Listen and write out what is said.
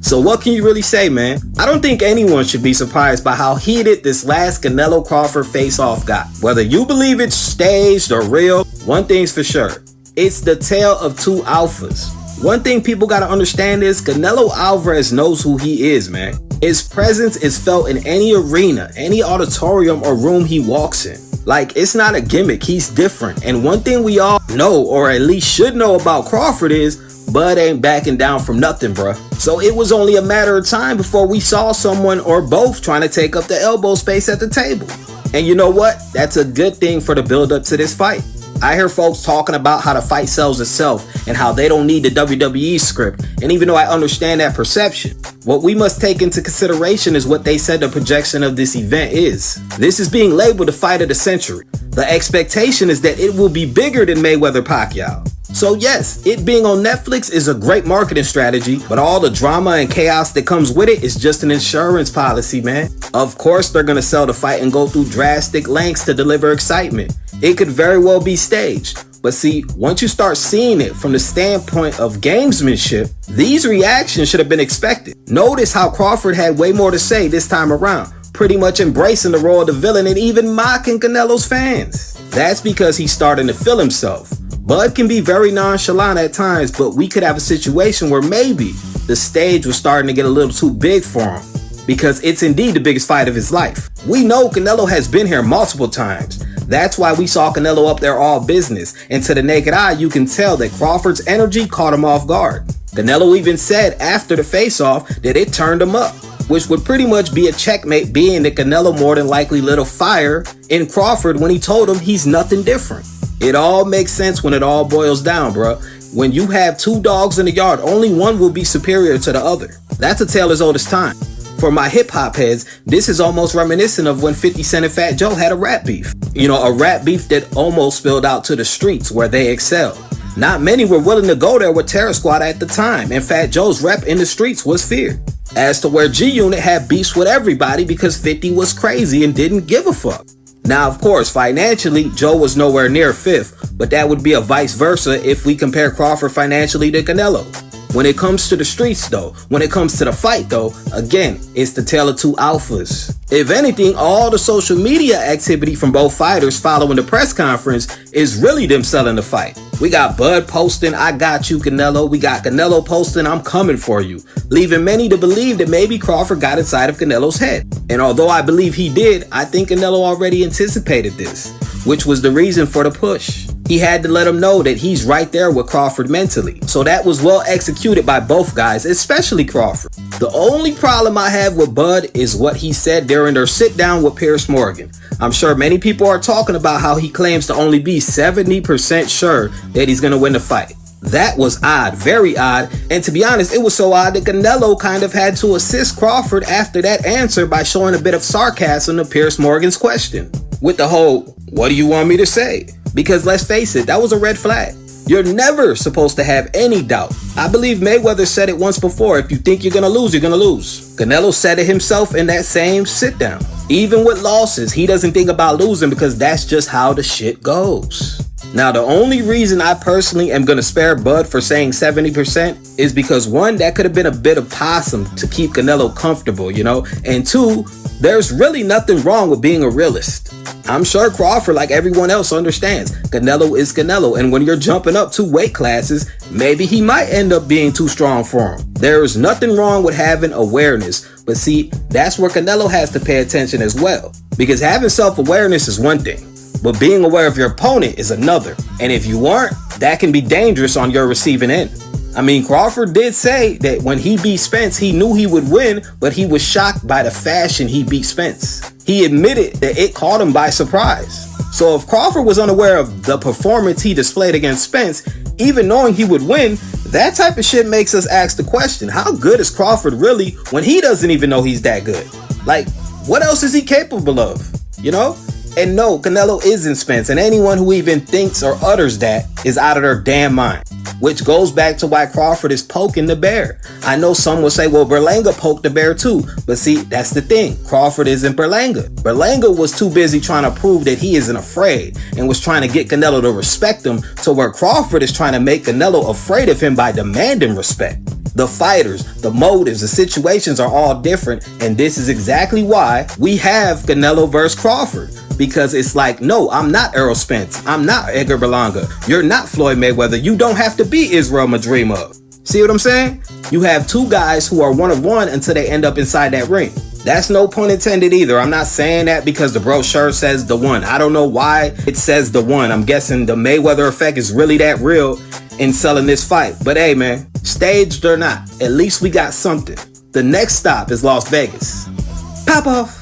So what can you really say, man? I don't think anyone should be surprised by how heated this last Canelo Crawford face-off got. Whether you believe it's staged or real, one thing's for sure. It's the tale of two alphas. One thing people gotta understand is Canelo Alvarez knows who he is, man. His presence is felt in any arena, any auditorium or room he walks in. Like, it's not a gimmick, he's different. And one thing we all know, or at least should know about Crawford is, Bud ain't backing down from nothing, bruh. So it was only a matter of time before we saw someone or both trying to take up the elbow space at the table. And you know what? That's a good thing for the build up to this fight. I hear folks talking about how the fight sells itself and how they don't need the WWE script. And even though I understand that perception, what we must take into consideration is what they said the projection of this event is. This is being labeled the fight of the century. The expectation is that it will be bigger than Mayweather-Pacquiao. So yes, it being on Netflix is a great marketing strategy, but all the drama and chaos that comes with it is just an insurance policy, man. Of course they're gonna sell the fight and go through drastic lengths to deliver excitement. It could very well be staged. But see, once you start seeing it from the standpoint of gamesmanship, these reactions should have been expected. Notice how Crawford had way more to say this time around, pretty much embracing the role of the villain and even mocking Canelo's fans. That's because he's starting to feel himself. Bud can be very nonchalant at times, but we could have a situation where maybe the stage was starting to get a little too big for him, because it's indeed the biggest fight of his life. We know Canelo has been here multiple times. That's why we saw Canelo up there all business, and to the naked eye you can tell that Crawford's energy caught him off guard. Canelo even said after the face-off that it turned him up, which would pretty much be a checkmate, being that Canelo more than likely lit a fire in Crawford when he told him he's nothing different. It all makes sense when it all boils down, bruh. When you have two dogs in the yard, only one will be superior to the other. That's a tale as old as time. For my hip-hop heads, this is almost reminiscent of when 50 Cent and Fat Joe had a rap beef. You know, a rap beef that almost spilled out to the streets where they excelled. Not many were willing to go there with Terror Squad at the time, and Fat Joe's rep in the streets was feared. As to where G-Unit had beefs with everybody because 50 was crazy and didn't give a fuck. Now, of course, financially, Joe was nowhere near fifth, but that would be a vice versa if we compare Crawford financially to Canelo. When it comes to the streets though, when it comes to the fight though, again, it's the tale of two alphas. If anything, all the social media activity from both fighters following the press conference is really them selling the fight. We got Bud posting, "I got you, Canelo." We got Canelo posting, "I'm coming for you," leaving many to believe that maybe Crawford got inside of Canelo's head. And although I believe he did, I think Canelo already anticipated this, which was the reason for the push. He had to let him know that he's right there with Crawford mentally. So that was well executed by both guys, especially Crawford. The only problem I have with Bud is what he said during their sit down with Piers Morgan. I'm sure many people are talking about how he claims to only be 70% sure that he's going to win the fight. That was odd, very odd, and to be honest, it was so odd that Canelo kind of had to assist Crawford after that answer by showing a bit of sarcasm to Piers Morgan's question. With the whole, "What do you want me to say?" Because let's face it, that was a red flag. You're never supposed to have any doubt. I believe Mayweather said it once before, if you think you're gonna lose, you're gonna lose. Canelo said it himself in that same sit down. Even with losses, he doesn't think about losing because that's just how the shit goes. Now, the only reason I personally am gonna spare Bud for saying 70% is because one, that could have been a bit of possum to keep Canelo comfortable, you know? And two, there's really nothing wrong with being a realist. I'm sure Crawford, like everyone else, understands Canelo is Canelo, and when you're jumping up 2 weight classes, maybe he might end up being too strong for him. There is nothing wrong with having awareness, but see, that's where Canelo has to pay attention as well. Because having self-awareness is one thing, but being aware of your opponent is another. And if you aren't, that can be dangerous on your receiving end. I mean, Crawford did say that when he beat Spence, he knew he would win, but he was shocked by the fashion he beat Spence. He admitted that it caught him by surprise. So if Crawford was unaware of the performance he displayed against Spence, even knowing he would win, that type of shit makes us ask the question, how good is Crawford really when he doesn't even know he's that good? Like, what else is he capable of, you know? And no, Canelo isn't Spence, and anyone who even thinks or utters that is out of their damn mind. Which goes back to why Crawford is poking the bear. I know some will say, well, Berlanga poked the bear too. But see, that's the thing. Crawford isn't Berlanga. Berlanga was too busy trying to prove that he isn't afraid and was trying to get Canelo to respect him, to where Crawford is trying to make Canelo afraid of him by demanding respect. The fighters, the motives, the situations are all different, and this is exactly why we have Canelo versus Crawford. Because it's like, no, I'm not Errol Spence. I'm not Edgar Berlanga. You're not Floyd Mayweather. You don't have to be Israel Madrimov. See what I'm saying? You have two guys who are one of one until they end up inside that ring. That's no pun intended either. I'm not saying that because the brochure says the one. I don't know why it says the one. I'm guessing the Mayweather effect is really that real in selling this fight. But hey, man, staged or not, at least we got something. The next stop is Las Vegas. Pop off.